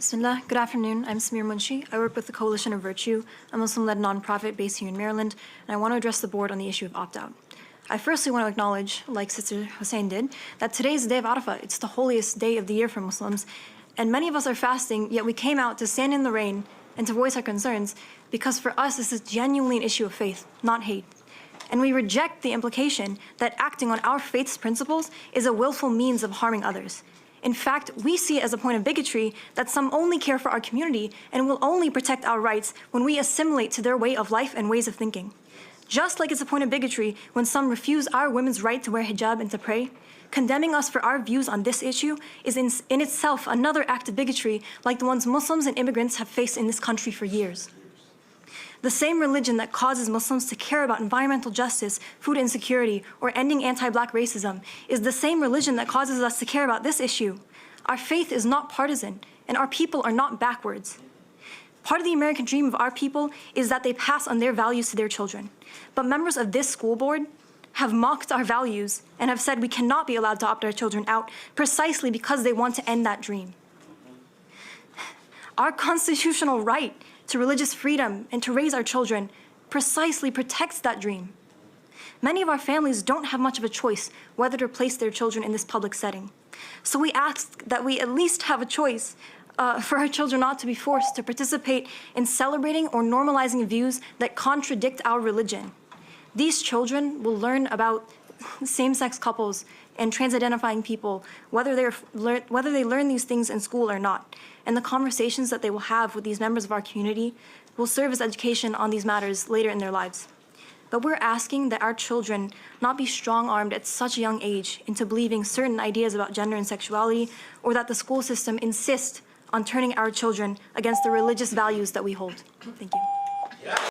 Bismillah. Good afternoon. I'm Samir Munshi. I work with the Coalition of Virtue, a Muslim-led nonprofit based here in Maryland, and I want to address the board on the issue of opt-out. I firstly want to acknowledge, like Sister Hussein did, that today is the day of Arafah. It's the holiest day of the year for Muslims, and many of us are fasting, yet we came out to stand in the rain and to voice our concerns because for us this is genuinely an issue of faith, not hate. And we reject the implication that acting on our faith's principles is a willful means of harming others. In fact, we see it as a point of bigotry that some only care for our community and will only protect our rights when we assimilate to their way of life and ways of thinking. Just like it's a point of bigotry when some refuse our women's right to wear hijab and to pray, condemning us for our views on this issue is in itself another act of bigotry like the ones Muslims and immigrants have faced in this country for years. The same religion that causes Muslims to care about environmental justice, food insecurity, or ending anti-Black racism is the same religion that causes us to care about this issue. Our faith is not partisan, and our people are not backwards. Part of the American dream of our people is that they pass on their values to their children. But members of this school board have mocked our values and have said we cannot be allowed to opt our children out precisely because they want to end that dream. Our constitutional right to religious freedom and to raise our children precisely protects that dream. Many of our families don't have much of a choice whether to place their children in this public setting. So we ask that we at least have a choice for our children not to be forced to participate in celebrating or normalizing views that contradict our religion. These children will learn about same-sex couples and trans-identifying people, whether they learn these things in school or not. And the conversations that they will have with these members of our community will serve as education on these matters later in their lives. But we're asking that our children not be strong-armed at such a young age into believing certain ideas about gender and sexuality, or that the school system insist on turning our children against the religious values that we hold. Thank you.